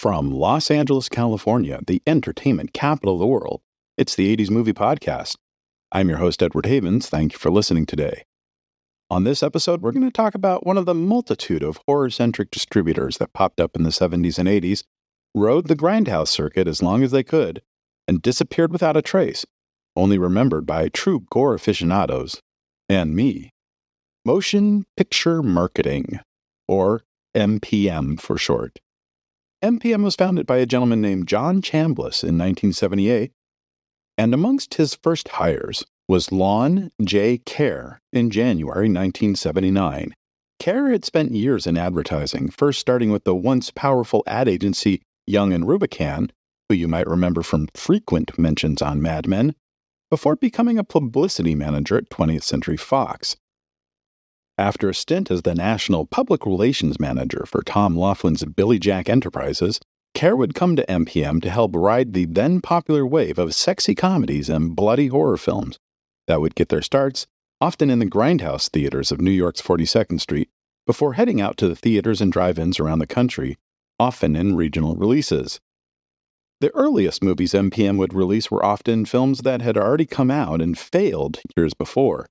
From Los Angeles, California, the entertainment capital of the world, it's the 80s Movie Podcast. I'm your host, Edward Havens. Thank you for listening today. On this episode, we're going to talk about one of the multitude of horror-centric distributors that popped up in the 70s and 80s, rode the grindhouse circuit as long as they could, and disappeared without a trace, only remembered by true gore aficionados, and me. Motion Picture Marketing, or MPM for short. MPM was founded by a gentleman named John Chambliss in 1978, and amongst his first hires was Lon J. Kerr in January 1979. Kerr had spent years in advertising, first starting with the once powerful ad agency Young and Rubicam, who you might remember from frequent mentions on Mad Men, before becoming a publicity manager at 20th Century Fox. After a stint as the National Public Relations Manager for Tom Laughlin's Billy Jack Enterprises, Kerr would come to MPM to help ride the then-popular wave of sexy comedies and bloody horror films that would get their starts, often in the grindhouse theaters of New York's 42nd Street, before heading out to the theaters and drive-ins around the country, often in regional releases. The earliest movies MPM would release were often films that had already come out and failed years before,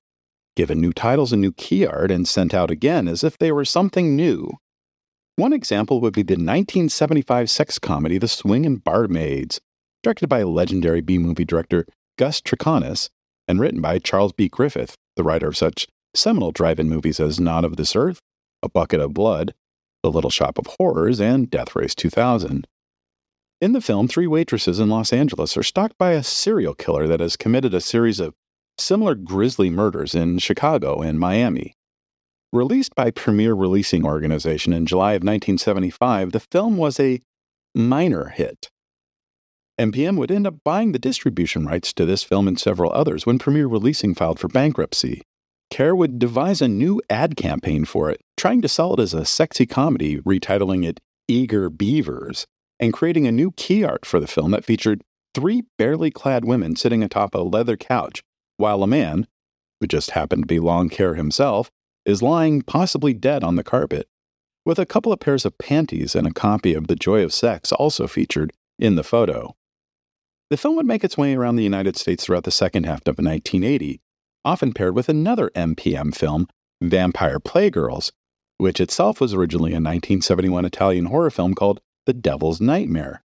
given new titles and new key art, and sent out again as if they were something new. One example would be the 1975 sex comedy The Swingin' Barmaids, directed by legendary B-movie director Gus Triconis, and written by Charles B. Griffith, the writer of such seminal drive-in movies as Not of This Earth, A Bucket of Blood, The Little Shop of Horrors, and Death Race 2000. In the film, three waitresses in Los Angeles are stalked by a serial killer that has committed a series of similar grisly murders in Chicago and Miami. Released by Premier Releasing Organization in July of 1975, the film was a minor hit. MPM would end up buying the distribution rights to this film and several others when Premier Releasing filed for bankruptcy. Kerr would devise a new ad campaign for it, trying to sell it as a sexy comedy, retitling it Eager Beavers, and creating a new key art for the film that featured three barely clad women sitting atop a leather couch, while a man, who just happened to be Lon Kerr himself, is lying possibly dead on the carpet, with a couple of pairs of panties and a copy of The Joy of Sex also featured in the photo. The film would make its way around the United States throughout the second half of 1980, often paired with another MPM film, Vampire Playgirls, which itself was originally a 1971 Italian horror film called The Devil's Nightmare,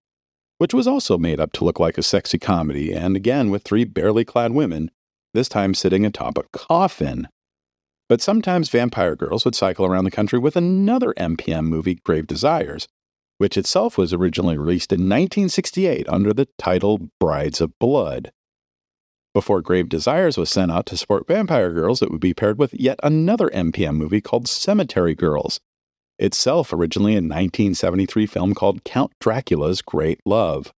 which was also made up to look like a sexy comedy, and again with three barely clad women, this time sitting atop a coffin. But sometimes Vampire Girls would cycle around the country with another MPM movie, Grave Desires, which itself was originally released in 1968 under the title Brides of Blood. Before Grave Desires was sent out to support Vampire Girls, it would be paired with yet another MPM movie called Cemetery Girls, itself originally a 1973 film called Count Dracula's Great Love.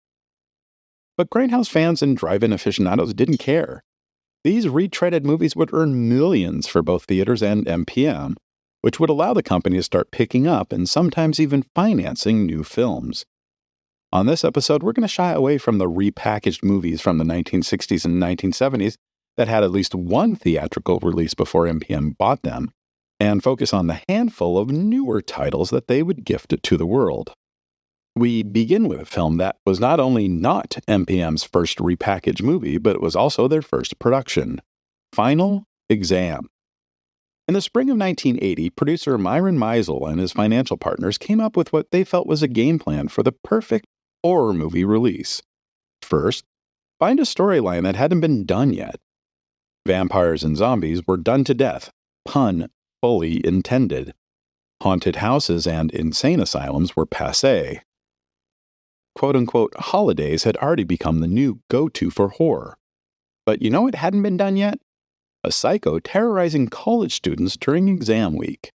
But grindhouse fans and drive-in aficionados didn't care. These retreaded movies would earn millions for both theaters and MPM, which would allow the company to start picking up and sometimes even financing new films. On this episode, we're going to shy away from the repackaged movies from the 1960s and 1970s that had at least one theatrical release before MPM bought them, and focus on the handful of newer titles that they would gift to the world. We begin with a film that was not only not MPM's first repackaged movie, but it was also their first production, Final Exam. In the spring of 1980, producer Myron Meisel and his financial partners came up with what they felt was a game plan for the perfect horror movie release. First, find a storyline that hadn't been done yet. Vampires and zombies were done to death, pun fully intended. Haunted houses and insane asylums were passé. Quote-unquote holidays had already become the new go-to for horror. But you know what hadn't been done yet? A psycho terrorizing college students during exam week.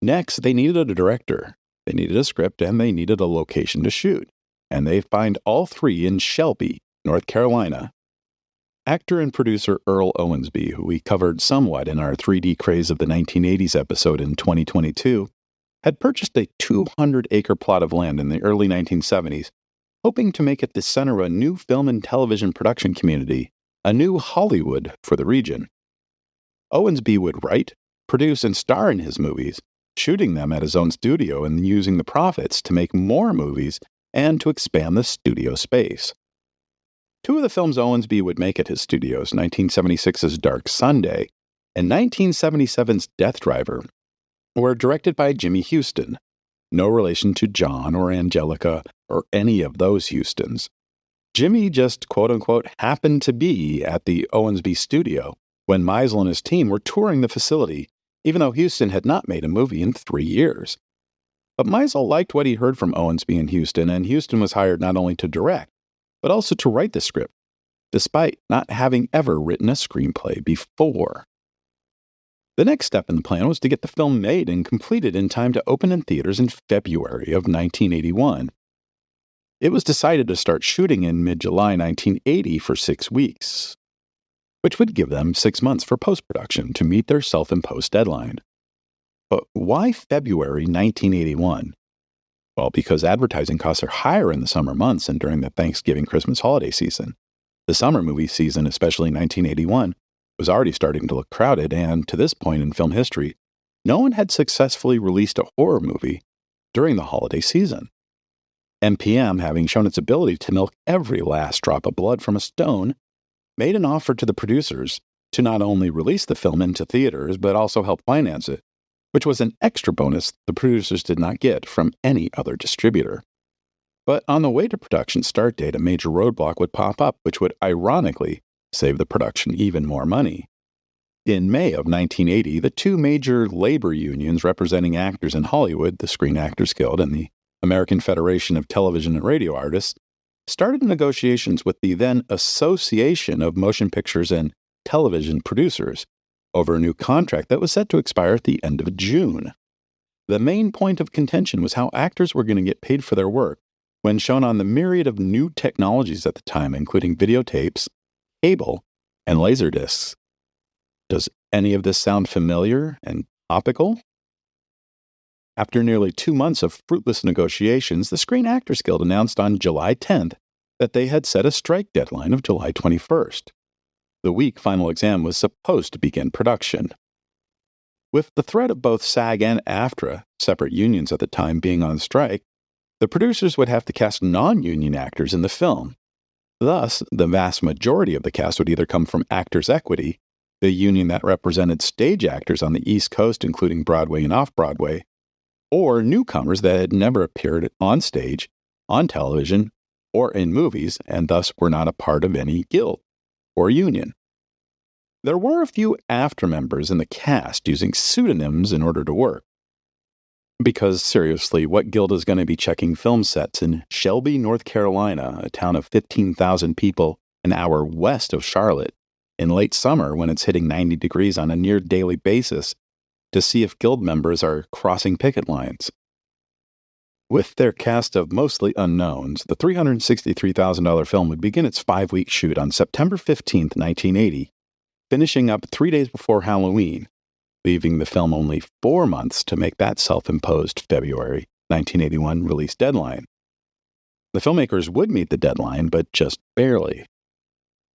Next, they needed a director, they needed a script, and they needed a location to shoot. And they find all three in Shelby, North Carolina. Actor and producer Earl Owensby, who we covered somewhat in our 3D Craze of the 1980s episode in 2022, had purchased a 200-acre plot of land in the early 1970s, hoping to make it the center of a new film and television production community, a new Hollywood for the region. Owensby would write, produce, and star in his movies, shooting them at his own studio and using the profits to make more movies and to expand the studio space. Two of the films Owensby would make at his studios, 1976's Dark Sunday and 1977's Death Driver, were directed by Jimmy Houston, no relation to John or Angelica or any of those Houstons. Jimmy just quote-unquote happened to be at the Owensby studio when Meisel and his team were touring the facility, even though Houston had not made a movie in 3 years. But Meisel liked what he heard from Owensby and Houston was hired not only to direct, but also to write the script, despite not having ever written a screenplay before. The next step in the plan was to get the film made and completed in time to open in theaters in February of 1981. It was decided to start shooting in mid-July 1980 for 6 weeks, which would give them 6 months for post-production to meet their self-imposed deadline. But why February 1981? Well, because advertising costs are higher in the summer months and during the Thanksgiving Christmas holiday season. The summer movie season, especially 1981, was already starting to look crowded, and to this point in film history, no one had successfully released a horror movie during the holiday season. MPM, having shown its ability to milk every last drop of blood from a stone, made an offer to the producers to not only release the film into theaters, but also help finance it, which was an extra bonus the producers did not get from any other distributor. But on the way to production start date, a major roadblock would pop up, which would ironically save the production even more money. In May of 1980, the two major labor unions representing actors in Hollywood, the Screen Actors Guild and the American Federation of Television and Radio Artists, started negotiations with the then Association of Motion Pictures and Television Producers over a new contract that was set to expire at the end of June. The main point of contention was how actors were going to get paid for their work when shown on the myriad of new technologies at the time, including videotapes, cable, and laserdiscs. Does any of this sound familiar and topical? After nearly 2 months of fruitless negotiations, the Screen Actors Guild announced on July 10th that they had set a strike deadline of July 21st. The week Final Exam was supposed to begin production. With the threat of both SAG and AFTRA, separate unions at the time, being on strike, the producers would have to cast non-union actors in the film. Thus, the vast majority of the cast would either come from Actors Equity, the union that represented stage actors on the East Coast, including Broadway and off-Broadway, or newcomers that had never appeared on stage, on television, or in movies, and thus were not a part of any guild or union. There were a few AFTRA members in the cast using pseudonyms in order to work. Because, seriously, what guild is going to be checking film sets in Shelby, North Carolina, a town of 15,000 people an hour west of Charlotte, in late summer when it's hitting 90 degrees on a near-daily basis, to see if guild members are crossing picket lines? With their cast of mostly unknowns, the $363,000 film would begin its 5-week shoot on September 15, 1980, finishing up 3 days before Halloween, leaving the film only 4 months to make that self-imposed February 1981 release deadline. The filmmakers would meet the deadline, but just barely.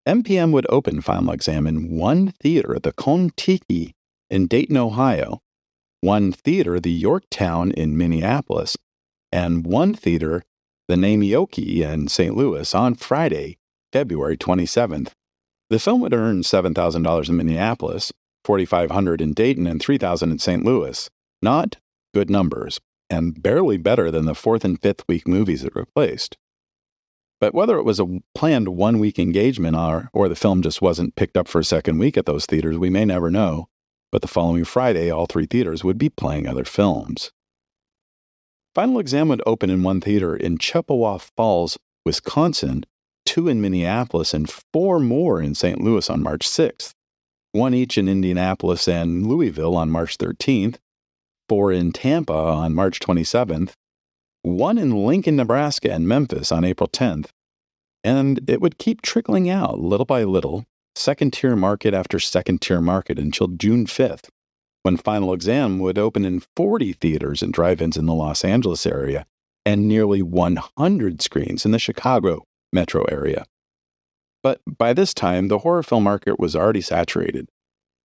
MPM would open Final Exam in one theater, the Kon-Tiki in Dayton, Ohio, one theater, the Yorktown in Minneapolis, and one theater, the Namioki in St. Louis, on Friday, February 27th. The film would earn $7,000 in Minneapolis, $4,500 in Dayton, and $3,000 in St. Louis. Not good numbers, and barely better than the 4th and 5th week movies it replaced. But whether it was a planned 1-week engagement or the film just wasn't picked up for a second week at those theaters, we may never know. But the following Friday, all 3 theaters would be playing other films. Final Exam would open in one theater in Chippewa Falls, Wisconsin, 2 in Minneapolis, and 4 more in St. Louis on March 6th. 1 each in Indianapolis and Louisville on March 13th, 4 in Tampa on March 27th, 1 in Lincoln, Nebraska and Memphis on April 10th, and it would keep trickling out little by little, second-tier market after second-tier market until June 5th, when Final Exam would open in 40 theaters and drive-ins in the Los Angeles area and nearly 100 screens in the Chicago metro area. But by this time, the horror film market was already saturated.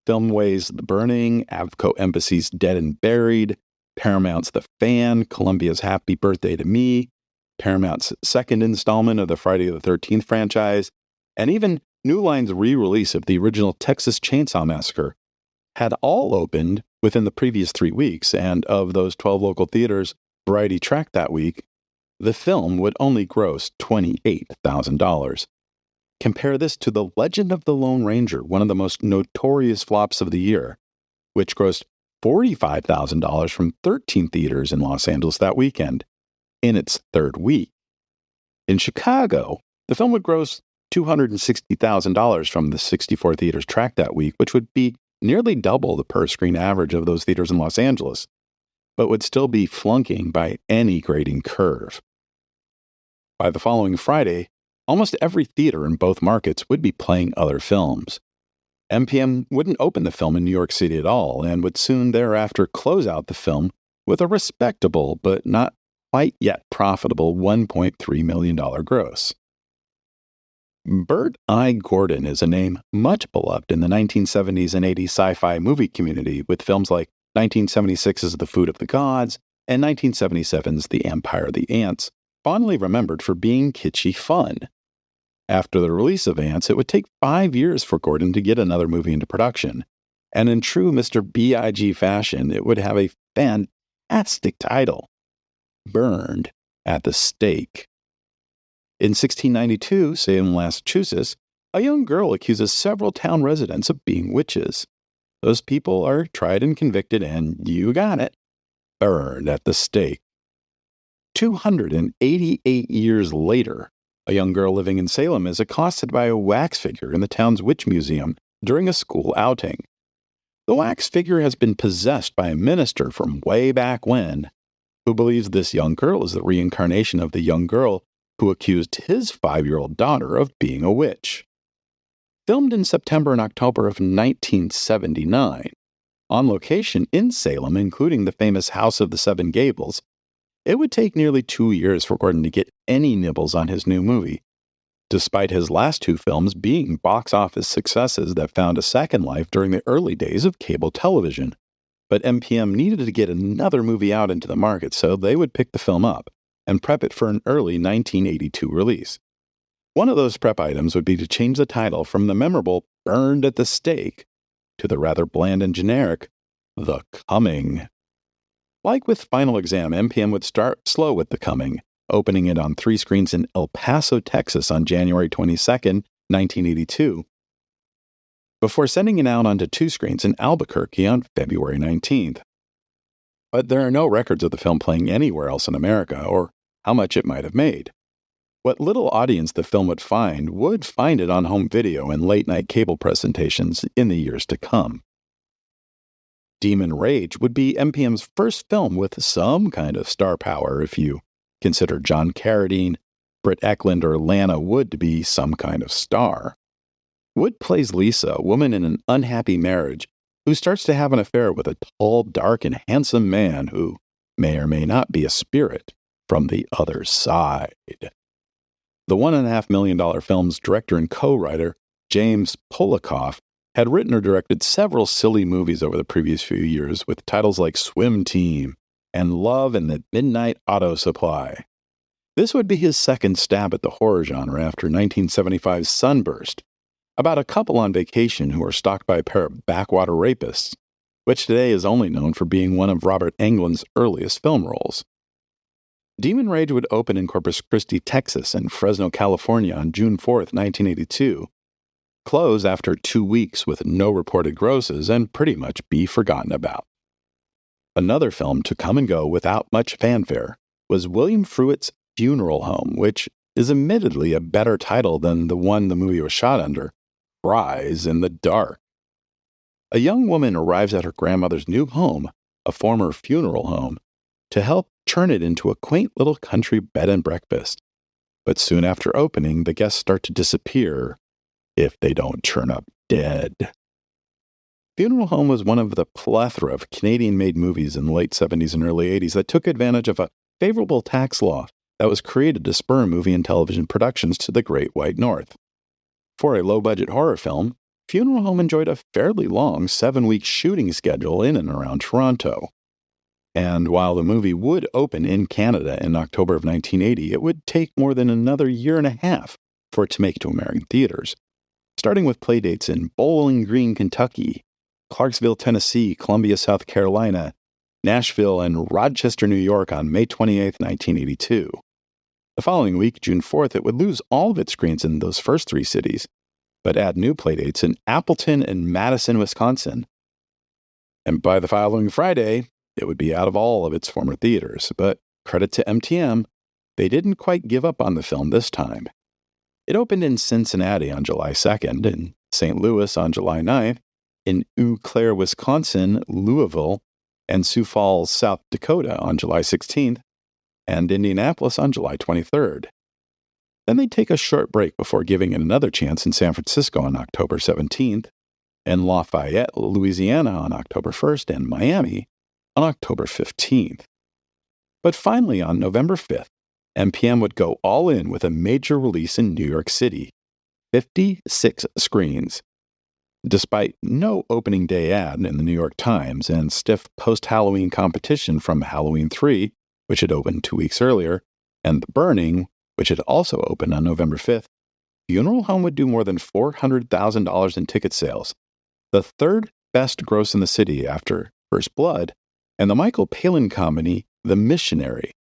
Filmway's The Burning, Avco Embassy's Dead and Buried, Paramount's The Fan, Columbia's Happy Birthday to Me, Paramount's second installment of the Friday the 13th franchise, and even New Line's re-release of the original Texas Chainsaw Massacre had all opened within the previous 3 weeks, and of those 12 local theaters Variety tracked that week, the film would only gross $28,000. Compare this to The Legend of the Lone Ranger, one of the most notorious flops of the year, which grossed $45,000 from 13 theaters in Los Angeles that weekend, in its third week. In Chicago, the film would gross $260,000 from the 64 theaters tracked that week, which would be nearly double the per-screen average of those theaters in Los Angeles, but would still be flunking by any grading curve. By the following Friday, almost every theater in both markets would be playing other films. MPM wouldn't open the film in New York City at all, and would soon thereafter close out the film with a respectable but not quite yet profitable $1.3 million gross. Bert I. Gordon is a name much beloved in the 1970s and 80s sci-fi movie community, with films like 1976's The Food of the Gods and 1977's The Empire of the Ants, fondly remembered for being kitschy fun. After the release of Ants, it would take 5 years for Gordon to get another movie into production, and in true Mr. B.I.G. fashion, it would have a fantastic title, Burned at the Stake. In 1692, Salem, Massachusetts, a young girl accuses several town residents of being witches. Those people are tried and convicted and, you got it, burned at the stake. 288 years later, a young girl living in Salem is accosted by a wax figure in the town's witch museum during a school outing. The wax figure has been possessed by a minister from way back when, who believes this young girl is the reincarnation of the young girl who accused his 5-year-old daughter of being a witch. Filmed in September and October of 1979, on location in Salem, including the famous House of the Seven Gables, it would take nearly 2 years for Gordon to get any nibbles on his new movie, despite his last 2 films being box office successes that found a second life during the early days of cable television. But MPM needed to get another movie out into the market, so they would pick the film up and prep it for an early 1982 release. One of those prep items would be to change the title from the memorable Burned at the Stake to the rather bland and generic The Coming. Like with Final Exam, MPM would start slow with The Coming, opening it on 3 screens in El Paso, Texas on January 22, 1982, before sending it out onto 2 screens in Albuquerque on February 19th. But there are no records of the film playing anywhere else in America, or how much it might have made. What little audience the film would find it on home video and late-night cable presentations in the years to come. Demon Rage would be MPM's first film with some kind of star power, if you consider John Carradine, Britt Eklund, or Lana Wood to be some kind of star. Wood plays Lisa, a woman in an unhappy marriage, who starts to have an affair with a tall, dark, and handsome man who may or may not be a spirit from the other side. The $1.5 million film's director and co-writer, James Polikoff, had written or directed several silly movies over the previous few years with titles like Swim Team and Love and the Midnight Auto Supply. This would be his second stab at the horror genre after 1975's Sunburst, about a couple on vacation who are stalked by a pair of backwater rapists, which today is only known for being one of Robert Englund's earliest film roles. Demon Rage would open in Corpus Christi, Texas, and Fresno, California on June 4, 1982, close after 2 weeks with no reported grosses, and pretty much be forgotten about. Another film to come and go without much fanfare was William Fruitt's Funeral Home, which is admittedly a better title than the one the movie was shot under, Cries in the Dark. A young woman arrives at her grandmother's new home, a former funeral home, to help turn it into a quaint little country bed and breakfast. But soon after opening, the guests start to disappear if they don't turn up dead. Funeral Home was one of the plethora of Canadian-made movies in the late 70s and early 80s that took advantage of a favorable tax law that was created to spur movie and television productions to the Great White North. For a low-budget horror film, Funeral Home enjoyed a fairly long 7-week shooting schedule in and around Toronto. And while the movie would open in Canada in October of 1980, it would take more than another year and a half for it to make it to American theaters, starting with playdates in Bowling Green, Kentucky, Clarksville, Tennessee, Columbia, South Carolina, Nashville, and Rochester, New York on May 28, 1982. The following week, June 4th, it would lose all of its screens in those first three cities, but add new playdates in Appleton and Madison, Wisconsin. And by the following Friday, it would be out of all of its former theaters. But credit to MTM, they didn't quite give up on the film this time. It opened in Cincinnati on July 2nd, in St. Louis on July 9th, in Eau Claire, Wisconsin, Louisville, and Sioux Falls, South Dakota on July 16th, and Indianapolis on July 23rd. Then they take a short break before giving it another chance in San Francisco on October 17th, and Lafayette, Louisiana on October 1st, and Miami on October 15th. But finally, on November 5th, MPM would go all in with a major release in New York City, 56 screens. Despite no opening day ad in the New York Times and stiff post-Halloween competition from Halloween 3, which had opened 2 weeks earlier, and The Burning, which had also opened on November 5th, Funeral Home would do more than $400,000 in ticket sales, the third best gross in the city after First Blood, and the Michael Palin comedy, The Missionary.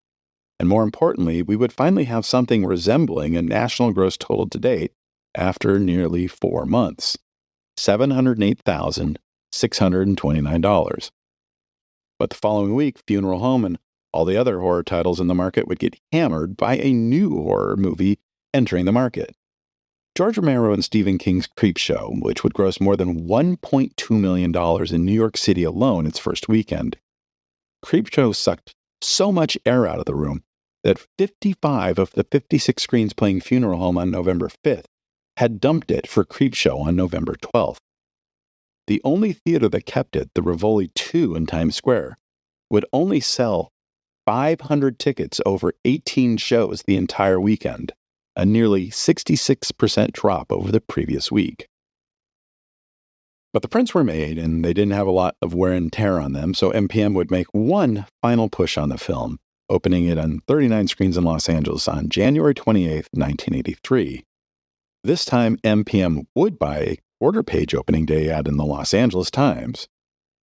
And more importantly, we would finally have something resembling a national gross total to date after nearly 4 months, $708,629. But the following week, Funeral Home and all the other horror titles in the market would get hammered by a new horror movie entering the market. George Romero and Stephen King's Creepshow, which would gross more than $1.2 million in New York City alone its first weekend. Creepshow sucked so much air out of the room that 55 of the 56 screens playing Funeral Home on November 5th had dumped it for Creepshow on November 12th. The only theater that kept it, the Rivoli 2 in Times Square, would only sell 500 tickets over 18 shows the entire weekend, a nearly 66% drop over the previous week. But the prints were made, and they didn't have a lot of wear and tear on them, so MPM would make one final push on the film, opening it on 39 screens in Los Angeles on January 28, 1983. This time, MPM would buy a quarter-page opening day ad in the Los Angeles Times.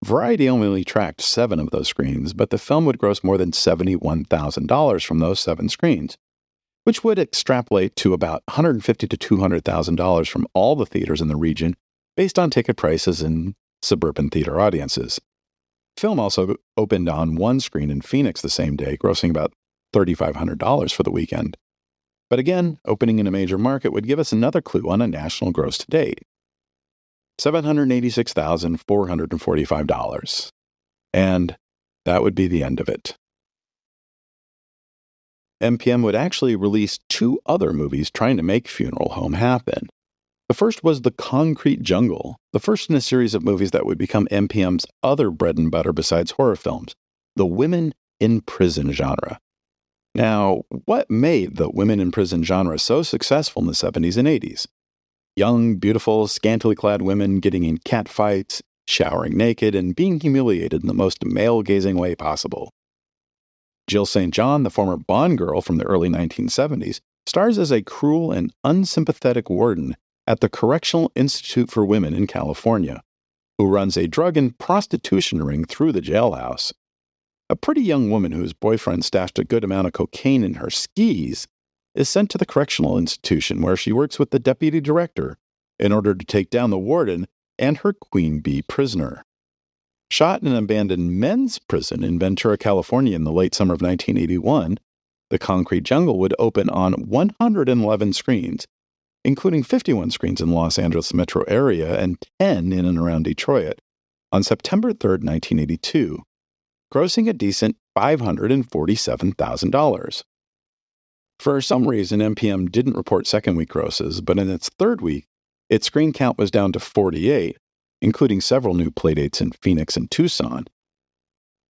Variety only tracked 7 of those screens, but the film would gross more than $71,000 from those 7 screens, which would extrapolate to about $150,000 to $200,000 from all the theaters in the region based on ticket prices and suburban theater audiences. The film also opened on one screen in Phoenix the same day, grossing about $3,500 for the weekend. But again, opening in a major market would give us another clue on a national gross to date. $786,445. And that would be the end of it. MPM would actually release 2 other movies trying to make Funeral Home happen. The first was The Concrete Jungle, the first in a series of movies that would become MPM's other bread and butter besides horror films, the women in prison genre. Now, what made the women in prison genre so successful in the 70s and 80s? Young, beautiful, scantily clad women getting in catfights, showering naked, and being humiliated in the most male-gazing way possible. Jill St. John, the former Bond girl from the early 1970s, stars as a cruel and unsympathetic warden at the Correctional Institute for Women in California, who runs a drug and prostitution ring through the jailhouse. A pretty young woman whose boyfriend stashed a good amount of cocaine in her skis is sent to the correctional institution where she works with the deputy director in order to take down the warden and her queen bee prisoner. Shot in an abandoned men's prison in Ventura, California in the late summer of 1981, The Concrete Jungle would open on 111 screens, including 51 screens in the Los Angeles metro area and 10 in and around Detroit, on September 3, 1982, grossing a decent $547,000. For some reason, MPM didn't report second-week grosses, but in its third week, its screen count was down to 48, including several new playdates in Phoenix and Tucson.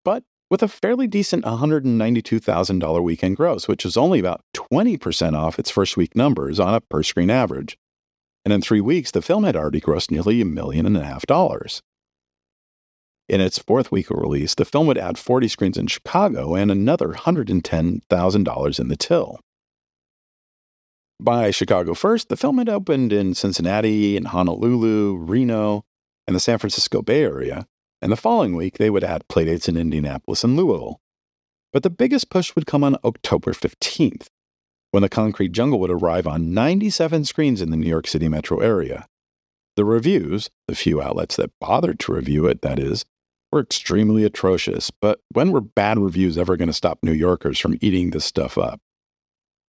But with a fairly decent $192,000 weekend gross, which is only about 20% off its first-week numbers on a per-screen average. And in 3 weeks, the film had already grossed nearly $1.5 million. In its fourth week of release, the film would add 40 screens in Chicago and another $110,000 in the till. By Chicago 1st, the film had opened in Cincinnati and Honolulu, Reno, and the San Francisco Bay Area, and the following week they would add playdates in Indianapolis and Louisville. But the biggest push would come on October 15th, when The Concrete Jungle would arrive on 97 screens in the New York City metro area. The reviews, the few outlets that bothered to review it, that is, were extremely atrocious, but when were bad reviews ever going to stop New Yorkers from eating this stuff up?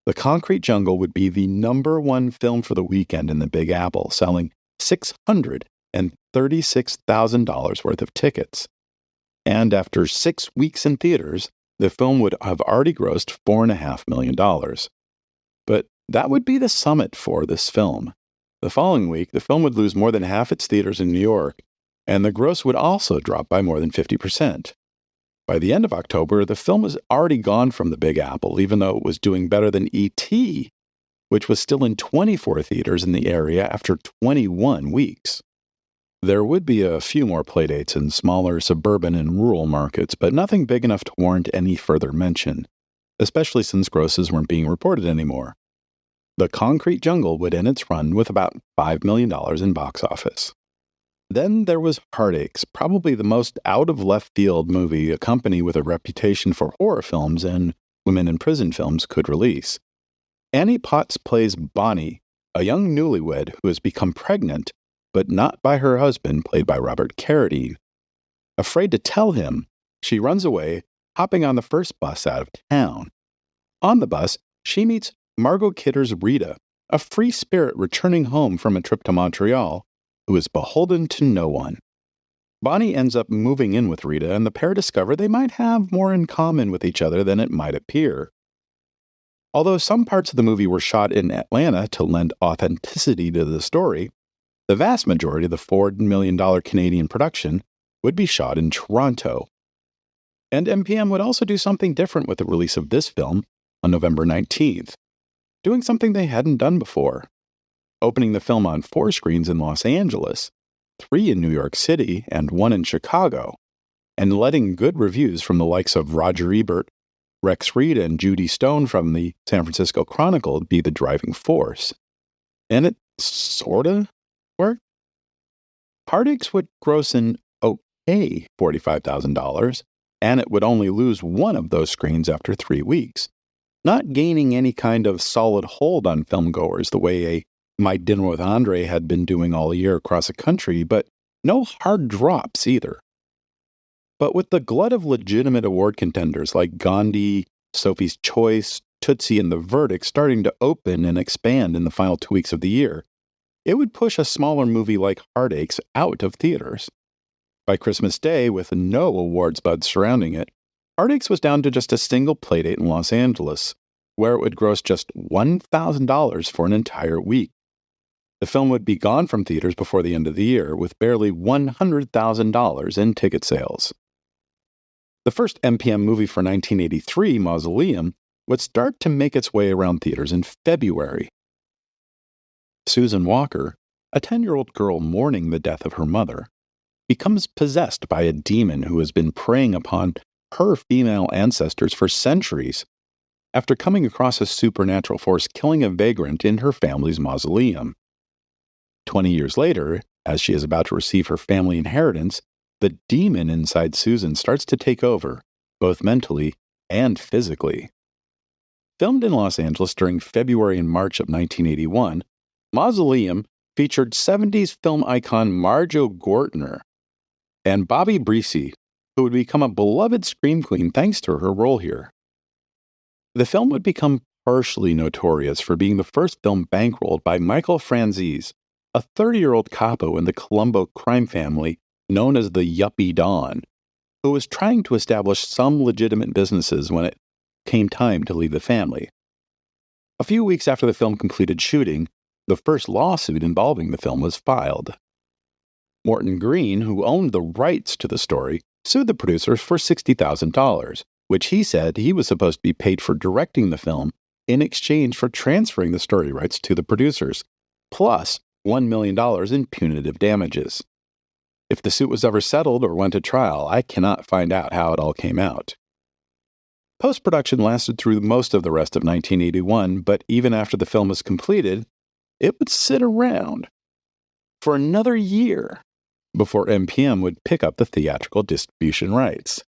The Concrete Jungle would be the #1 film for the weekend in the Big Apple, selling $636,000 worth of tickets. And after 6 weeks in theaters, the film would have already grossed $4.5 million. But that would be the summit for this film. The following week, the film would lose more than half its theaters in New York, and the gross would also drop by more than 50%. By the end of October, the film was already gone from the Big Apple, even though it was doing better than E.T., which was still in 24 theaters in the area after 21 weeks. There would be a few more playdates in smaller suburban and rural markets, but nothing big enough to warrant any further mention, especially since grosses weren't being reported anymore. The Concrete Jungle would end its run with about $5 million in box office. Then there was Heartaches, probably the most out-of-left-field movie a company with a reputation for horror films and women in prison films could release. Annie Potts plays Bonnie, a young newlywed who has become pregnant, but not by her husband, played by Robert Carradine. Afraid to tell him, she runs away, hopping on the first bus out of town. On the bus, she meets Margot Kidder's Rita, a free spirit returning home from a trip to Montreal, who is beholden to no one. Bonnie ends up moving in with Rita, and the pair discover they might have more in common with each other than it might appear. Although some parts of the movie were shot in Atlanta to lend authenticity to the story, the vast majority of the $4 million Canadian production would be shot in Toronto. And MPM would also do something different with the release of this film on November 19th, doing something they hadn't done before. Opening the film on 4 screens in Los Angeles, 3 in New York City, and 1 in Chicago, and letting good reviews from the likes of Roger Ebert, Rex Reed, and Judy Stone from the San Francisco Chronicle be the driving force. And it sorta worked. Heartaches would gross an okay $45,000, and it would only lose 1 of those screens after 3 weeks, not gaining any kind of solid hold on filmgoers the way a My Dinner with Andre had been doing all year across the country, but no hard drops either. But with the glut of legitimate award contenders like Gandhi, Sophie's Choice, Tootsie, and The Verdict starting to open and expand in the final 2 weeks of the year, it would push a smaller movie like Heartaches out of theaters. By Christmas Day, with no awards buzz surrounding it, Heartaches was down to just a single playdate in Los Angeles, where it would gross just $1,000 for an entire week. The film would be gone from theaters before the end of the year, with barely $100,000 in ticket sales. The first MPM movie for 1983, Mausoleum, would start to make its way around theaters in February. Susan Walker, a 10-year-old girl mourning the death of her mother, becomes possessed by a demon who has been preying upon her female ancestors for centuries, after coming across a supernatural force killing a vagrant in her family's mausoleum. 20 years later, as she is about to receive her family inheritance, the demon inside Susan starts to take over, both mentally and physically. Filmed in Los Angeles during February and March of 1981, Mausoleum featured 70s film icon Marjo Gortner and Bobby Brissi, who would become a beloved scream queen thanks to her role here. The film would become partially notorious for being the first film bankrolled by Michael Franzese, a 30-year-old capo in the Colombo crime family known as the Yuppie Don, who was trying to establish some legitimate businesses when it came time to leave the family. A few weeks after the film completed shooting, the first lawsuit involving the film was filed. Morton Green, who owned the rights to the story, sued the producers for $60,000, which he said he was supposed to be paid for directing the film in exchange for transferring the story rights to the producers, plus $1 million in punitive damages. If the suit was ever settled or went to trial, I cannot find out how it all came out. Post-production lasted through most of the rest of 1981, but even after the film was completed, it would sit around for another year before MPM would pick up the theatrical distribution rights.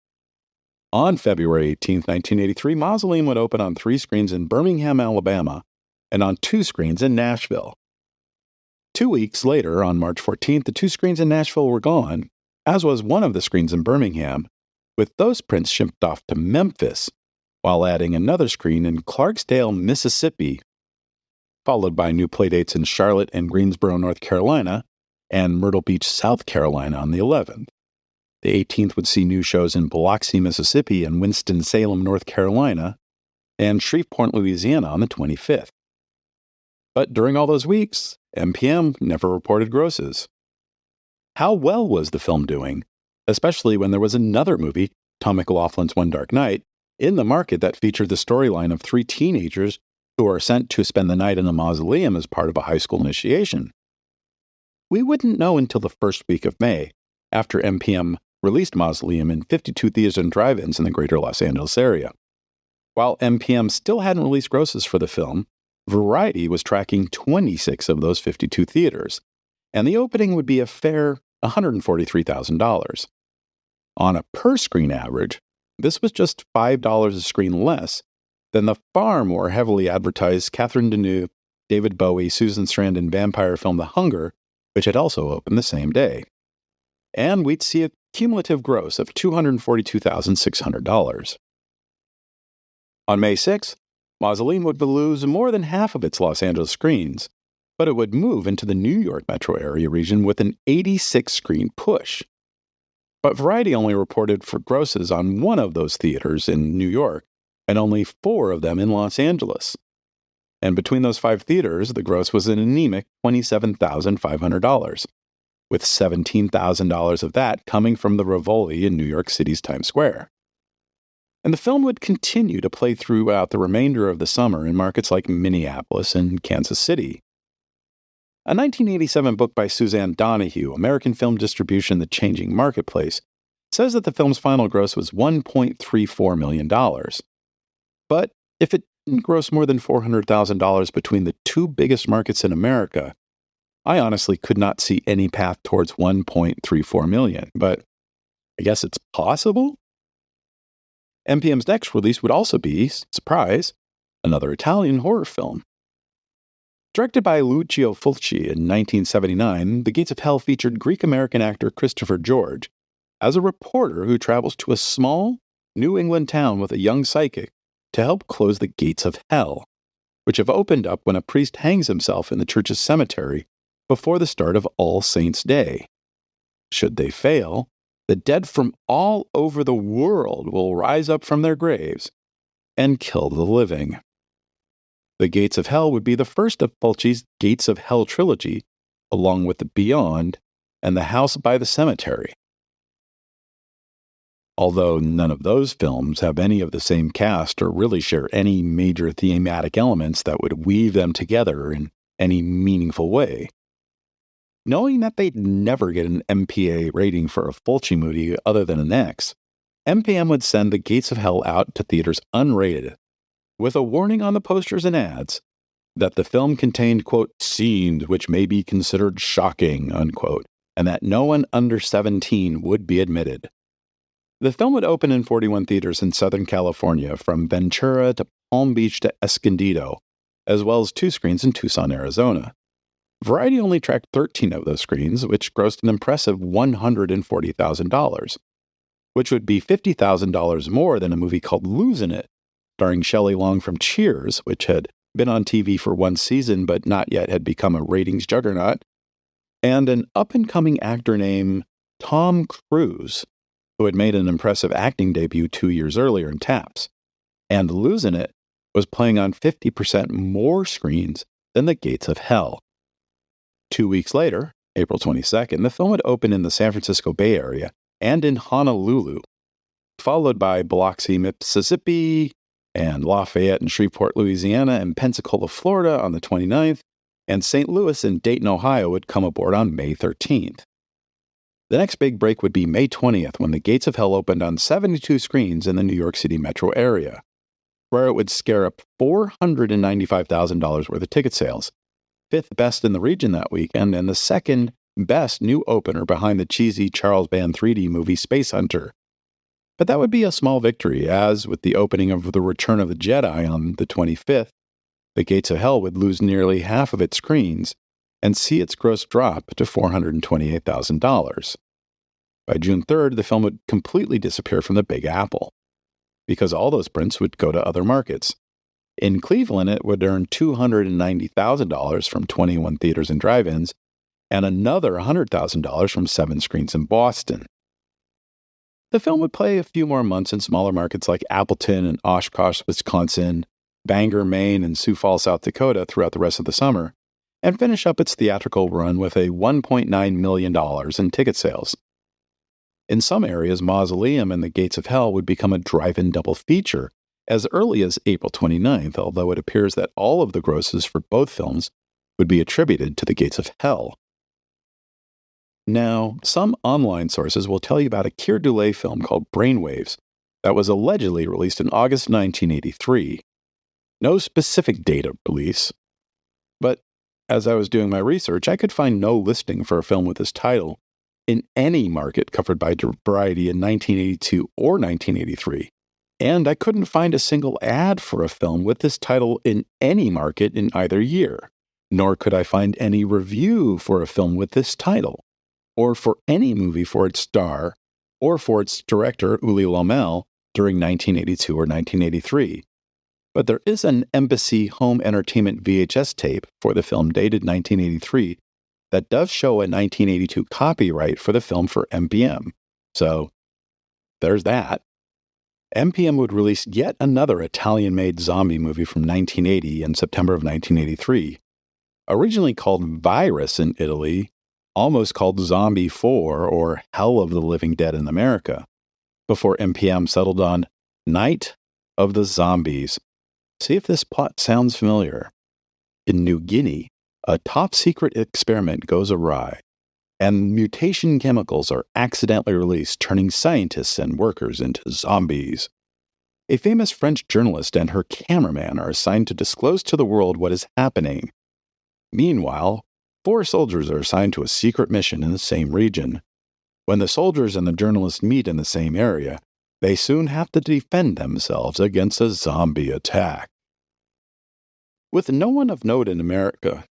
On February 18, 1983, Mausoleum would open on 3 screens in Birmingham, Alabama, and on 2 screens in Nashville. 2 weeks later, on March 14th, the 2 screens in Nashville were gone, as was one of the screens in Birmingham, with those prints shipped off to Memphis, while adding another screen in Clarksdale, Mississippi, followed by new playdates in Charlotte and Greensboro, North Carolina, and Myrtle Beach, South Carolina on the 11th. The 18th would see new shows in Biloxi, Mississippi, and Winston-Salem, North Carolina, and Shreveport, Louisiana on the 25th. But during all those weeks, MPM never reported grosses. How well was the film doing, especially when there was another movie, Tom McLaughlin's One Dark Night, in the market that featured the storyline of 3 teenagers who are sent to spend the night in a mausoleum as part of a high school initiation? We wouldn't know until the first week of May, after MPM released Mausoleum in 52 theaters and drive-ins in the greater Los Angeles area. While MPM still hadn't released grosses for the film, Variety was tracking 26 of those 52 theaters, and the opening would be a fair $143,000. On a per-screen average, this was just $5 a screen less than the far more heavily advertised Catherine Deneuve, David Bowie, Susan Sarandon vampire film The Hunger, which had also opened the same day. And we'd see a cumulative gross of $242,600. On May 6th, Mausoleum would lose more than half of its Los Angeles screens, but it would move into the New York metro area region with an 86-screen push. But Variety only reported for grosses on one of those theaters in New York, and only 4 of them in Los Angeles. And between those 5 theaters, the gross was an anemic $27,500, with $17,000 of that coming from the Rivoli in New York City's Times Square. And the film would continue to play throughout the remainder of the summer in markets like Minneapolis and Kansas City. A 1987 book by Suzanne Donahue, American Film Distribution: The Changing Marketplace, says that the film's final gross was $1.34 million. But if it didn't gross more than $400,000 between the 2 biggest markets in America, I honestly could not see any path towards $1.34 million, but I guess it's possible? MPM's next release would also be, surprise, another Italian horror film. Directed by Lucio Fulci in 1979, The Gates of Hell featured Greek-American actor Christopher George as a reporter who travels to a small New England town with a young psychic to help close the gates of hell, which have opened up when a priest hangs himself in the church's cemetery before the start of All Saints' Day. Should they fail, the dead from all over the world will rise up from their graves and kill the living. The Gates of Hell would be the first of Fulci's Gates of Hell trilogy, along with The Beyond and The House by the Cemetery. Although none of those films have any of the same cast or really share any major thematic elements that would weave them together in any meaningful way. Knowing that they'd never get an MPA rating for a Fulci movie other than an X, MPM would send The Gates of Hell out to theaters unrated, with a warning on the posters and ads that the film contained, quote, scenes which may be considered shocking, unquote, and that no one under 17 would be admitted. The film would open in 41 theaters in Southern California, from Ventura to Palm Beach to Escondido, as well as 2 screens in Tucson, Arizona. Variety only tracked 13 of those screens, which grossed an impressive $140,000, which would be $50,000 more than a movie called Losing It, starring Shelley Long from Cheers, which had been on TV for 1 season but not yet had become a ratings juggernaut, and an up-and-coming actor named Tom Cruise, who had made an impressive acting debut 2 years earlier in Taps. And Losing It was playing on 50% more screens than The Gates of Hell. 2 weeks later, April 22nd, the film would open in the San Francisco Bay Area and in Honolulu, followed by Biloxi, Mississippi, and Lafayette and Shreveport, Louisiana, and Pensacola, Florida on the 29th, and St. Louis and Dayton, Ohio would come aboard on May 13th. The next big break would be May 20th, when The Gates of Hell opened on 72 screens in the New York City metro area, where it would scare up $495,000 worth of ticket sales, fifth best in the region that weekend, and the second best new opener behind the cheesy Charles Band 3D movie Space Hunter. But that would be a small victory, as with the opening of The Return of the Jedi on the 25th, The Gates of Hell would lose nearly half of its screens and see its gross drop to $428,000. By June 3rd, the film would completely disappear from the Big Apple, because all those prints would go to other markets. In Cleveland, it would earn $290,000 from 21 theaters and drive-ins, and another $100,000 from 7 screens in Boston. The film would play a few more months in smaller markets like Appleton and Oshkosh, Wisconsin, Bangor, Maine, and Sioux Falls, South Dakota throughout the rest of the summer, and finish up its theatrical run with a $1.9 million in ticket sales. In some areas, Mausoleum and The Gates of Hell would become a drive-in double feature as early as April 29th, although it appears that all of the grosses for both films would be attributed to The Gates of Hell. Now, some online sources will tell you about a Keir Dullea film called Brainwaves that was allegedly released in August 1983. No specific date of release, but as I was doing my research, I could find no listing for a film with this title in any market covered by Variety in 1982 or 1983, and I couldn't find a single ad for a film with this title in any market in either year, nor could I find any review for a film with this title, or for any movie for its star, or for its director, Uli Lommel, during 1982 or 1983. But there is an Embassy Home Entertainment VHS tape for the film dated 1983 that does show a 1982 copyright for the film for MPM. So, there's that. MPM would release yet another Italian-made zombie movie from 1980 in September of 1983. Originally called Virus in Italy, almost called Zombie 4 or Hell of the Living Dead in America, before MPM settled on Night of the Zombies. See if this plot sounds familiar. In New Guinea, a top-secret experiment goes awry, and mutation chemicals are accidentally released, turning scientists and workers into zombies. A famous French journalist and her cameraman are assigned to disclose to the world what is happening. Meanwhile, 4 soldiers are assigned to a secret mission in the same region. When the soldiers and the journalist meet in the same area, they soon have to defend themselves against a zombie attack. With no one of note in America,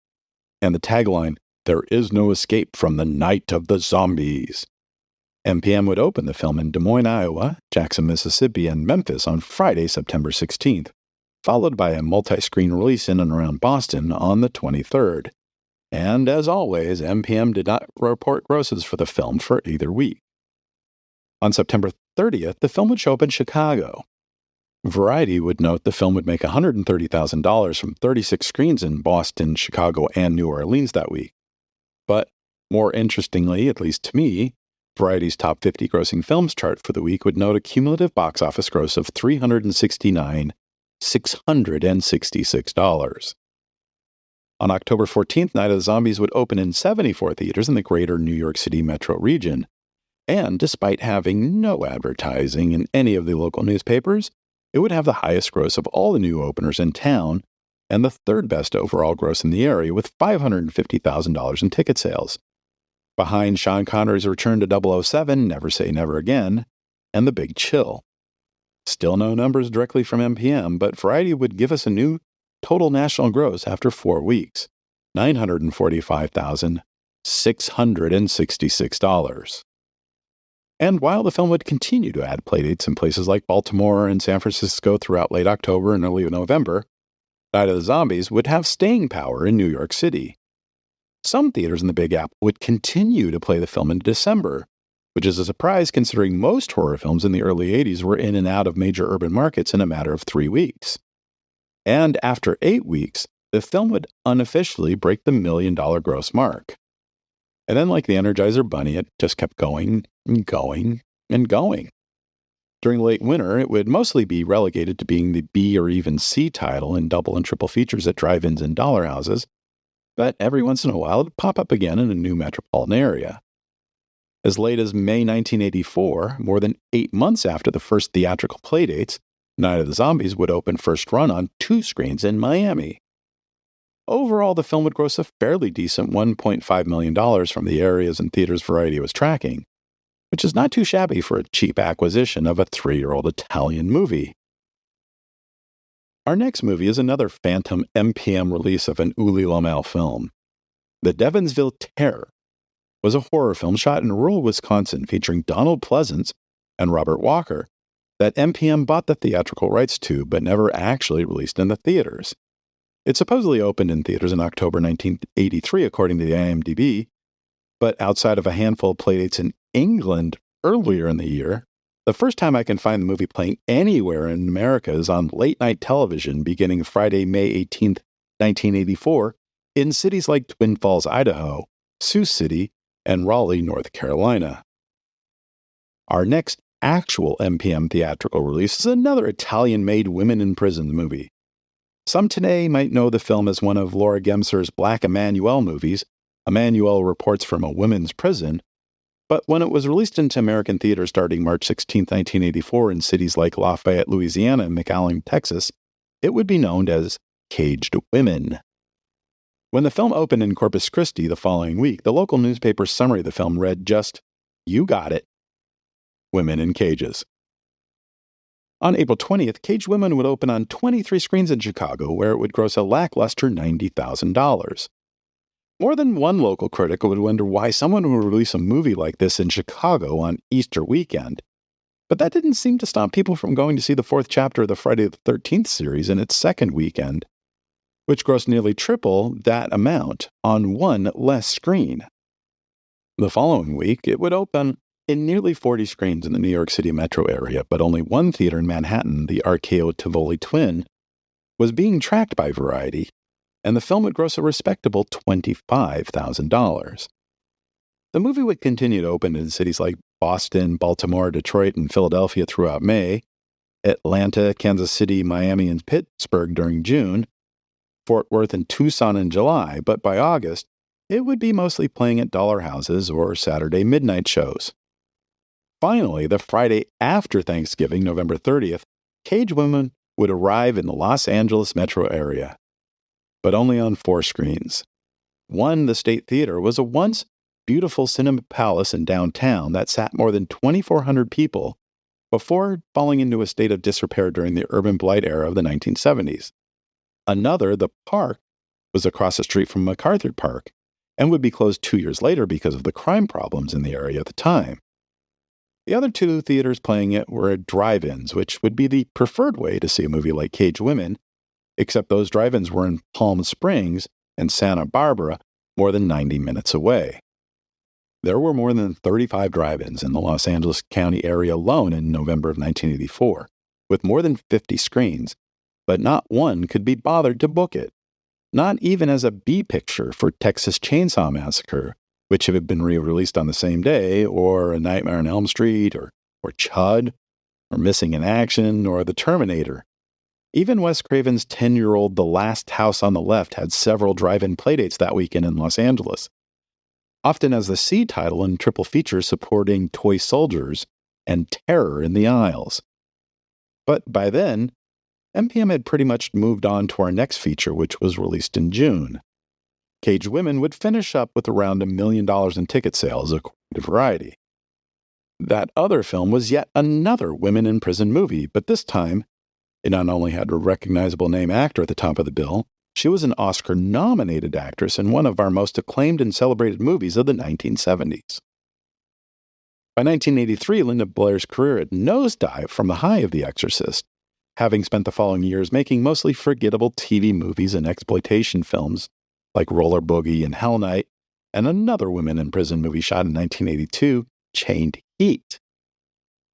and the tagline, "There is no escape from the night of the zombies," MPM would open the film in Des Moines, Iowa, Jackson, Mississippi, and Memphis on Friday, September 16th, followed by a multi-screen release in and around Boston on the 23rd. And as always, MPM did not report grosses for the film for either week. On September 30th, the film would show up in Chicago. Variety would note the film would make $130,000 from 36 screens in Boston, Chicago, and New Orleans that week. But more interestingly, at least to me, Variety's top 50 grossing films chart for the week would note a cumulative box office gross of $369,666. On October 14th, Night of the Zombies would open in 74 theaters in the greater New York City metro region. And despite having no advertising in any of the local newspapers, it would have the highest gross of all the new openers in town and the third best overall gross in the area with $550,000 in ticket sales, behind Sean Connery's return to 007, Never Say Never Again, and The Big Chill. Still no numbers directly from MPM, but Variety would give us a new total national gross after 4 weeks, $945,666. And while the film would continue to add playdates in places like Baltimore and San Francisco throughout late October and early November, Night of the Zombies would have staying power in New York City. Some theaters in the Big Apple would continue to play the film in December, which is a surprise considering most horror films in the early 80s were in and out of major urban markets in a matter of 3 weeks. And after 8 weeks, the film would unofficially break the $1 million gross mark. And then, like the Energizer Bunny, it just kept going and going and going. During late winter, it would mostly be relegated to being the B or even C title in double and triple features at drive-ins and dollar houses, but every once in a while it'd pop up again in a new metropolitan area. As late as May 1984, more than 8 months after the first theatrical playdates, Night of the Zombies would open first run on 2 screens in Miami. Overall, the film would gross a fairly decent $1.5 million from the areas and theaters Variety was tracking, which is not too shabby for a cheap acquisition of a 3-year-old Italian movie. Our next movie is another phantom MPM release of an Uli Lommel film. The Devonsville Terror was a horror film shot in rural Wisconsin featuring Donald Pleasance and Robert Walker that MPM bought the theatrical rights to but never actually released in the theaters. It supposedly opened in theaters in October 1983, according to the IMDb, but outside of a handful of playdates in England earlier in the year, the first time I can find the movie playing anywhere in America is on late-night television beginning Friday, May 18, 1984, in cities like Twin Falls, Idaho, Sioux City, and Raleigh, North Carolina. Our next actual MPM theatrical release is another Italian-made women in prison movie. Some today might know the film as one of Laura Gemser's Black Emanuelle movies. Emanuelle reports from a women's prison, but when it was released into American theaters starting March 16, 1984 in cities like Lafayette, Louisiana and McAllen, Texas, it would be known as Caged Women. When the film opened in Corpus Christi the following week, the local newspaper's summary of the film read just, "You got it. Women in Cages." On April 20th, Caged Women would open on 23 screens in Chicago, where it would gross a lackluster $90,000. More than one local critic would wonder why someone would release a movie like this in Chicago on Easter weekend. But that didn't seem to stop people from going to see the 4th chapter of the Friday the 13th series in its second weekend, which grossed nearly triple that amount on one less screen. The following week, it would open in nearly 40 screens in the New York City metro area, but only one theater in Manhattan, the RKO Tivoli Twin, was being tracked by Variety, and the film would gross a respectable $25,000. The movie would continue to open in cities like Boston, Baltimore, Detroit, and Philadelphia throughout May, Atlanta, Kansas City, Miami, and Pittsburgh during June, Fort Worth and Tucson in July, but by August, it would be mostly playing at dollar houses or Saturday midnight shows. Finally, the Friday after Thanksgiving, November 30th, Caged Women would arrive in the Los Angeles metro area, but only on 4 screens. One, the State Theater, was a once beautiful cinema palace in downtown that sat more than 2,400 people before falling into a state of disrepair during the urban blight era of the 1970s. Another, the Park, was across the street from MacArthur Park and would be closed 2 years later because of the crime problems in the area at the time. The other 2 theaters playing it were drive-ins, which would be the preferred way to see a movie like Caged Women, except those drive-ins were in Palm Springs and Santa Barbara, more than 90 minutes away. There were more than 35 drive-ins in the Los Angeles County area alone in November of 1984, with more than 50 screens, but not one could be bothered to book it, not even as a B picture for Texas Chainsaw Massacre, which had been re-released on the same day, or A Nightmare on Elm Street, or Chud, or Missing in Action, or The Terminator. Even Wes Craven's 10-year-old The Last House on the Left had several drive-in playdates that weekend in Los Angeles, often as the C title in triple features supporting Toy Soldiers and Terror in the Aisles. But by then, MPM had pretty much moved on to our next feature, which was released in June. Caged Women would finish up with around $1 million in ticket sales, according to Variety. That other film was yet another women in prison movie, but this time, it not only had a recognizable name actor at the top of the bill, she was an Oscar-nominated actress in one of our most acclaimed and celebrated movies of the 1970s. By 1983, Linda Blair's career had nosedived from the high of The Exorcist, having spent the following years making mostly forgettable TV movies and exploitation films like Roller Boogie and Hell Night, and another women in prison movie shot in 1982, Chained Heat.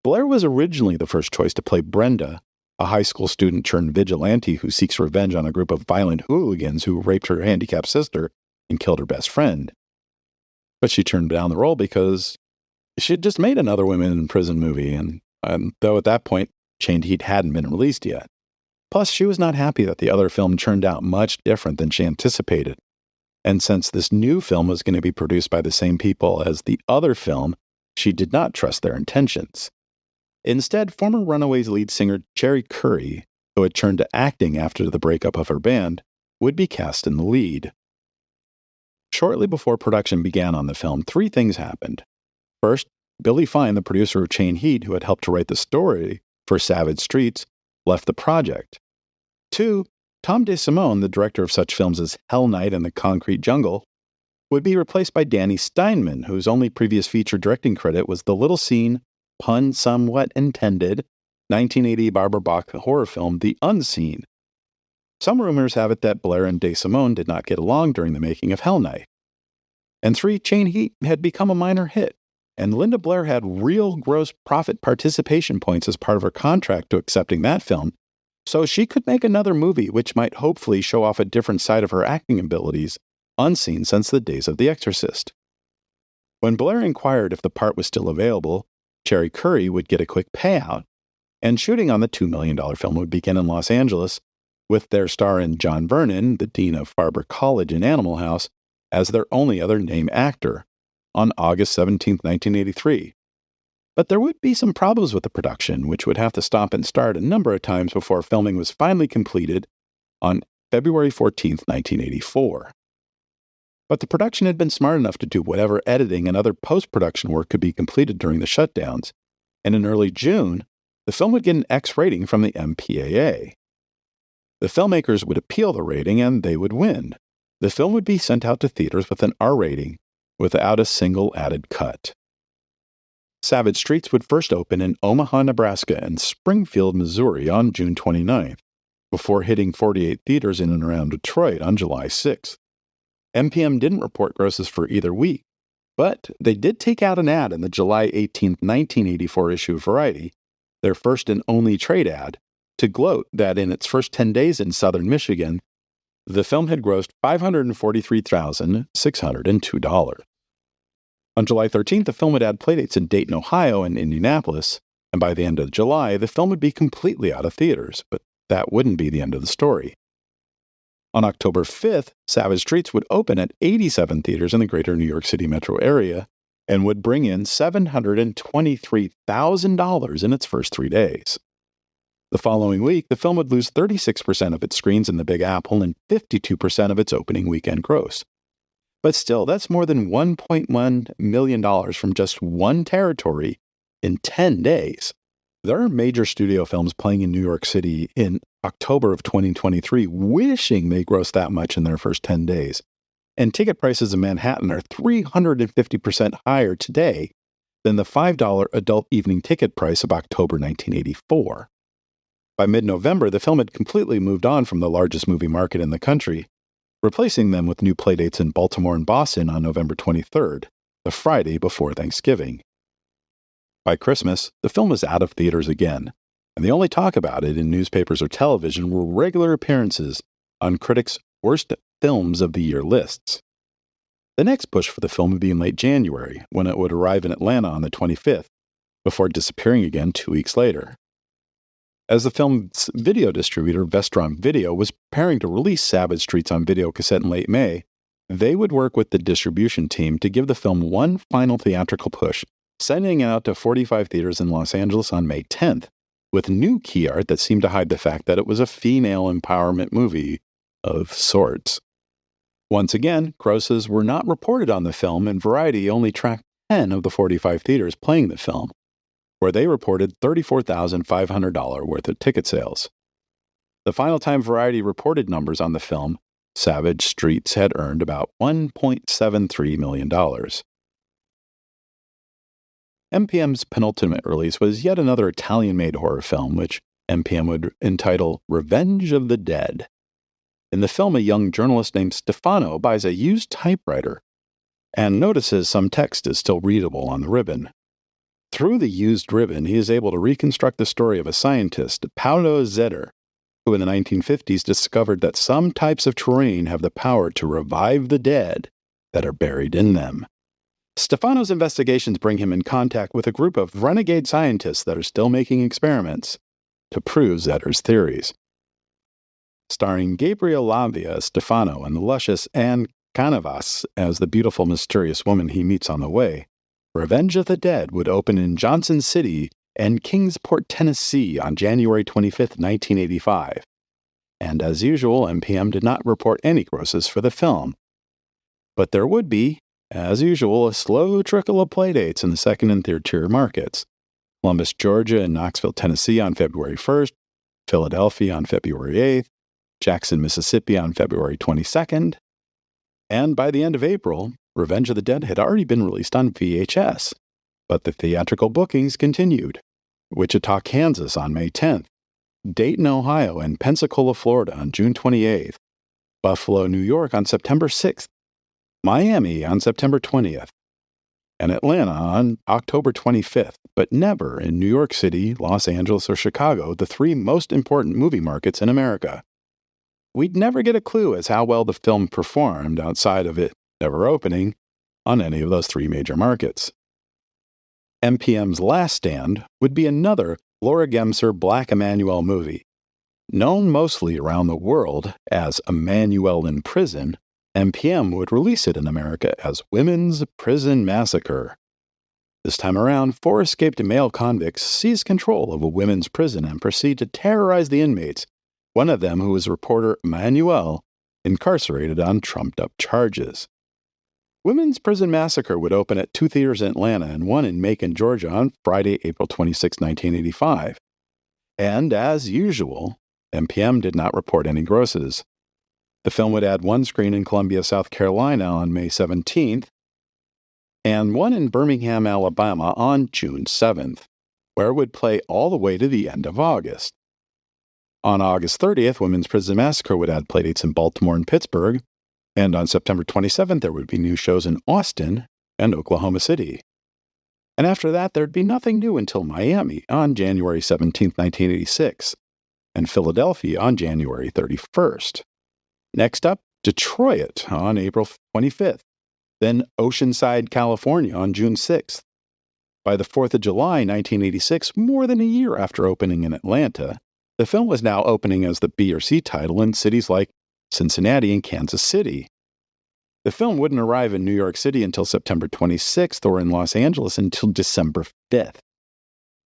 Blair was originally the first choice to play Brenda, a high school student turned vigilante who seeks revenge on a group of violent hooligans who raped her handicapped sister and killed her best friend. But she turned down the role because she had just made another women in prison movie, and though at that point, Chained Heat hadn't been released yet. Plus, she was not happy that the other film turned out much different than she anticipated. And since this new film was going to be produced by the same people as the other film, she did not trust their intentions. Instead, former Runaways lead singer Cherry Curry, who had turned to acting after the breakup of her band, would be cast in the lead. Shortly before production began on the film, three things happened. First, Billy Fine, the producer of Chain Heat, who had helped to write the story for Savage Streets, left the project. 2, Tom DeSimone, the director of such films as Hell Night and The Concrete Jungle, would be replaced by Danny Steinman, whose only previous feature directing credit was the little scene, pun somewhat intended, 1980 Barbara Bach horror film The Unseen. Some rumors have it that Blair and DeSimone did not get along during the making of Hell Night. And 3, Chain Heat had become a minor hit, and Linda Blair had real gross profit participation points as part of her contract to accepting that film, so she could make another movie which might hopefully show off a different side of her acting abilities, unseen since the days of The Exorcist. When Blair inquired if the part was still available, Cherry Curry would get a quick payout, and shooting on the $2 million film would begin in Los Angeles, with their star in John Vernon, the dean of Farber College in Animal House, as their only other name actor, on August 17, 1983. But there would be some problems with the production, which would have to stop and start a number of times before filming was finally completed on February 14, 1984. But the production had been smart enough to do whatever editing and other post-production work could be completed during the shutdowns, and in early June, the film would get an X rating from the MPAA. The filmmakers would appeal the rating, and they would win. The film would be sent out to theaters with an R rating, without a single added cut. Savage Streets would first open in Omaha, Nebraska, and Springfield, Missouri on June 29th, before hitting 48 theaters in and around Detroit on July 6th. MPM didn't report grosses for either week, but they did take out an ad in the July 18, 1984 issue of Variety, their first and only trade ad, to gloat that in its first 10 days in southern Michigan, the film had grossed $543,602. On July 13th, the film would add playdates in Dayton, Ohio and Indianapolis, and by the end of July, the film would be completely out of theaters, but that wouldn't be the end of the story. On October 5th, Savage Streets would open at 87 theaters in the greater New York City metro area and would bring in $723,000 in its first 3 days. The following week, the film would lose 36% of its screens in the Big Apple and 52% of its opening weekend gross. But still, that's more than $1.1 million from just one territory in 10 days. There are major studio films playing in New York City in October of 2023 wishing they grossed that much in their first 10 days. And ticket prices in Manhattan are 350% higher today than the $5 adult evening ticket price of October 1984. By mid-November, the film had completely moved on from the largest movie market in the country, replacing them with new playdates in Baltimore and Boston on November 23rd, the Friday before Thanksgiving. By Christmas, the film was out of theaters again, and the only talk about it in newspapers or television were regular appearances on critics' worst films of the year lists. The next push for the film would be in late January, when it would arrive in Atlanta on the 25th, before disappearing again 2 weeks later. As the film's video distributor, Vestron Video, was preparing to release Savage Streets on video cassette in late May, they would work with the distribution team to give the film one final theatrical push, sending it out to 45 theaters in Los Angeles on May 10th, with new key art that seemed to hide the fact that it was a female empowerment movie of sorts. Once again, grosses were not reported on the film, and Variety only tracked 10 of the 45 theaters playing the film, where they reported $34,500 worth of ticket sales. The final time Variety reported numbers on the film, Savage Streets had earned about $1.73 million. MPM's penultimate release was yet another Italian-made horror film, which MPM would entitle Revenge of the Dead. In the film, a young journalist named Stefano buys a used typewriter and notices some text is still readable on the ribbon. Through the used ribbon, he is able to reconstruct the story of a scientist, Paolo Zeder, who in the 1950s discovered that some types of terrain have the power to revive the dead that are buried in them. Stefano's investigations bring him in contact with a group of renegade scientists that are still making experiments to prove Zeder's theories. Starring Gabriel Lavia as Stefano and the luscious Anne Canavas as the beautiful, mysterious woman he meets on the way, Revenge of the Dead would open in Johnson City and Kingsport, Tennessee on January 25, 1985. And as usual, MPM did not report any grosses for the film. But there would be, as usual, a slow trickle of playdates in the second and third tier markets. Columbus, Georgia and Knoxville, Tennessee on February 1st, Philadelphia on February 8th, Jackson, Mississippi on February 22nd, and by the end of April, Revenge of the Dead had already been released on VHS, but the theatrical bookings continued. Wichita, Kansas on May 10th, Dayton, Ohio and Pensacola, Florida on June 28th, Buffalo, New York on September 6th, Miami on September 20th, and Atlanta on October 25th, but never in New York City, Los Angeles, or Chicago, the three most important movie markets in America. We'd never get a clue as how well the film performed outside of it never opening on any of those three major markets. MPM's last stand would be another Laura Gemser Black Emanuelle movie. Known mostly around the world as Emanuelle in Prison, MPM would release it in America as Women's Prison Massacre. This time around, 4 escaped male convicts seize control of a women's prison and proceed to terrorize the inmates, one of them, who was reporter Emanuelle, incarcerated on trumped-up charges. Women's Prison Massacre would open at 2 theaters in Atlanta and 1 in Macon, Georgia on Friday, April 26, 1985. And, as usual, MPM did not report any grosses. The film would add 1 screen in Columbia, South Carolina on May 17th, and 1 in Birmingham, Alabama on June 7th, where it would play all the way to the end of August. On August 30th, Women's Prison Massacre would add playdates in Baltimore and Pittsburgh, and on September 27th, there would be new shows in Austin and Oklahoma City. And after that, there'd be nothing new until Miami on January 17, 1986, and Philadelphia on January 31st. Next up, Detroit on April 25th, then Oceanside, California on June 6th. By the 4th of July, 1986, more than a year after opening in Atlanta, the film was now opening as the B or C title in cities like Cincinnati and Kansas City. The film wouldn't arrive in New York City until September 26th or in Los Angeles until December 5th.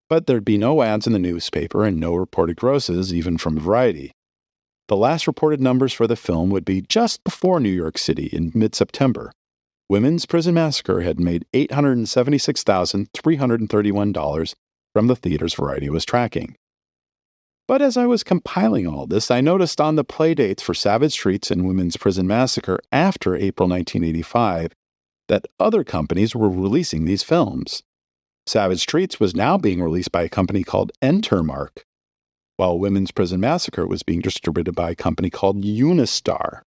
But there'd be no ads in the newspaper and no reported grosses, even from Variety. The last reported numbers for the film would be just before New York City in mid-September. Women's Prison Massacre had made $876,331 from the theaters Variety was tracking. But as I was compiling all this, I noticed on the playdates for Savage Streets and Women's Prison Massacre after April 1985 that other companies were releasing these films. Savage Streets was now being released by a company called Entermark, while Women's Prison Massacre was being distributed by a company called Unistar.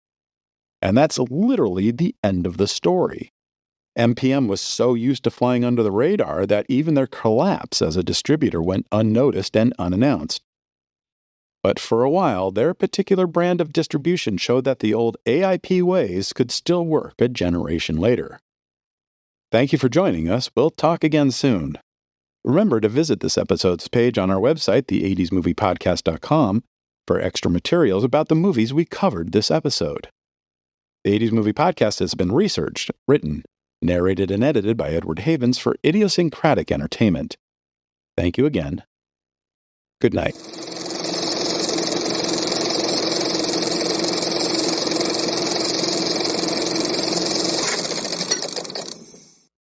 And that's literally the end of the story. MPM was so used to flying under the radar that even their collapse as a distributor went unnoticed and unannounced. But for a while, their particular brand of distribution showed that the old AIP ways could still work a generation later. Thank you for joining us. We'll talk again soon. Remember to visit this episode's page on our website, the80smoviepodcast.com, for extra materials about the movies we covered this episode. The 80s Movie Podcast has been researched, written, narrated, and edited by Edward Havens for Idiosyncratic Entertainment. Thank you again. Good night.